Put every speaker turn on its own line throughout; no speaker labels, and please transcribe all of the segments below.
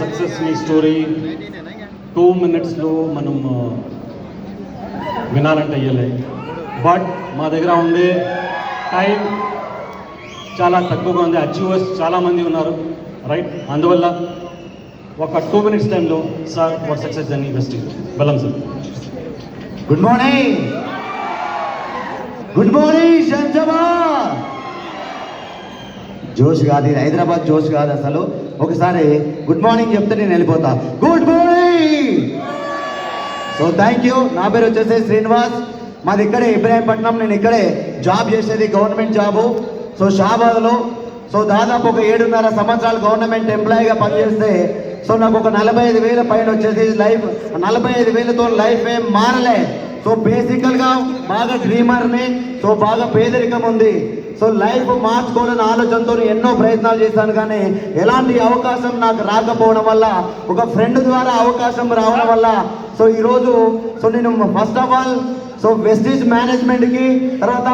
Success మీ story 2 minutesలో మనం వినాలంటే అయ్యలే. But మా దగ్గర ఉండే టైం చాలా తక్కువగా ఉంది. అచీవర్స్ చాలామంది ఉన్నారు, రైట్? అందువల్ల ఒక 2 minutes టైంలో sir for success journey Vestige. బలం sir.
Good morning, good morning Shamshabad. జోష్ కాదు, హైదరాబాద్ జోష్ కాదు అసలు. ఒకసారి గుడ్ మార్నింగ్ చెప్తే నేను వెళ్ళిపోతా. Good morning. So thank you. నా పేరు వచ్చేసి శ్రీనివాస్, మాది ఇక్కడే ఇబ్రాహీంపట్నం. నేను ఇక్కడే జాబ్ చేసేది, గవర్నమెంట్ జాబు. సో షాబాద్లో. సో దాదాపు ఒక 7.5 సంవత్సరాలు గవర్నమెంట్ ఎంప్లాయీగా పనిచేస్తే సో నాకు ఒక 45,000 పైన వచ్చేసి లైఫ్. 45,000తో లైఫ్ ఏం మారలే. సో బేసికల్గా బాగా డ్రీమర్ని, సో బాగా పేదరికం ఉంది. సో లైఫ్ మార్చుకోవాలని ఆలోచనతో ఎన్నో ప్రయత్నాలు చేశాను, కానీ ఎలాంటి అవకాశం నాకు రాకపోవడం వల్ల, ఒక ఫ్రెండ్ ద్వారా అవకాశం రావడం వల్ల సో ఈరోజు సో నేను first of all so Vestige మేనేజ్మెంట్కి, తర్వాత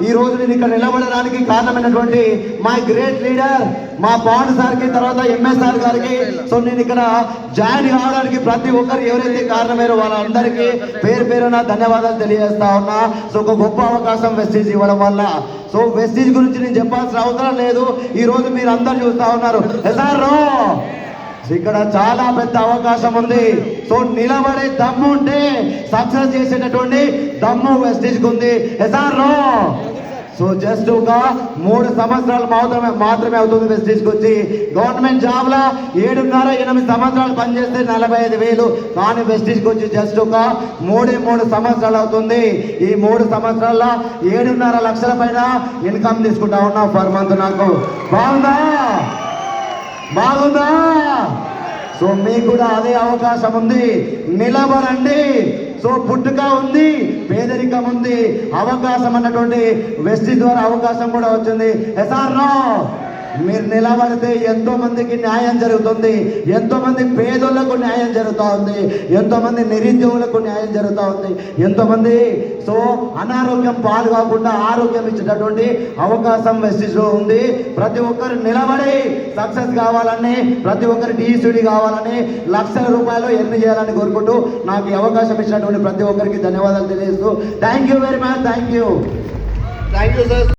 ఈరోజు నేను ఇక్కడ నిలబడడానికి కారణమైనటువంటి మా గ్రేట్ లీడర్ మా పాండ్ సార్కి, తర్వాత ఎంఎస్ఆర్ గారికి, సో నేను ఇక్కడ జాయిన్ కావడానికి ప్రతి ఒక్కరు ఎవరైతే కారణమయ్యారో వాళ్ళందరికీ పేరు పేరున ధన్యవాదాలు తెలియజేస్తా ఉన్నా. సో ఒక గొప్ప అవకాశం వెస్టీజ్ ఇవ్వడం వల్ల. సో వెస్టీజ్ గురించి నేను చెప్పాల్సిన అవసరం లేదు, ఈరోజు మీరు అందరు చూస్తూ ఉన్నారు. ఎస్ఆర్ఓ ఇక్కడ చాలా పెద్ద అవకాశం ఉంది. సో నిలబడే దమ్ము ఉంటే సక్సెస్ చేసేటటువంటి దమ్ము వెస్టీజ్కి ఉంది. ఎస్ఆర్ఓ సో జస్ట్ ఒక 3 సంవత్సరాలు మాత్రమే అవుతుంది వెస్టీజ్కి వచ్చి. గవర్నమెంట్ జాబ్లో 7.5-8 సంవత్సరాలు పనిచేస్తే 45,000, కానీ వెస్టీజ్కి వచ్చి జస్ట్ ఒక 3 సంవత్సరాలు అవుతుంది. ఈ 3 సంవత్సరాల్లో 7.5 లక్షల పైన ఇన్కమ్ తీసుకుంటా ఉన్నా పర్ మంత్. నాకు బాగుందా? బాగుందా? సో మీకు కూడా అదే అవకాశం ఉంది, నిలబడండి. సో పుట్టుక ఉంది, పేదరికం ఉంది, అవకాశం అన్నటువంటి వెస్టీజ్ ద్వారా అవకాశం కూడా వచ్చింది. ఎస్ఆర్ఓ మీరు నిలబడితే ఎంతో మందికి న్యాయం జరుగుతుంది, ఎంతో మంది పేదోళ్లకు న్యాయం జరుగుతూ ఉంది, ఎంతో మంది నిరుద్యోగులకు న్యాయం జరుగుతూ ఉంది, ఎంతో మంది సో అనారోగ్యం పాలు కాకుండా ఆరోగ్యం ఇచ్చేటటువంటి అవకాశం వెస్టీజ్లో ఉంది. ప్రతి ఒక్కరు నిలబడి సక్సెస్ కావాలని, ప్రతి ఒక్కరు డిసిడి కావాలని, లక్షల రూపాయలు ఎర్న్ చేయాలని కోరుకుంటూ నాకు ఈ అవకాశం ఇచ్చినటువంటి ప్రతి ఒక్కరికి ధన్యవాదాలు తెలియజేస్తూ thank you very much. Thank you sir.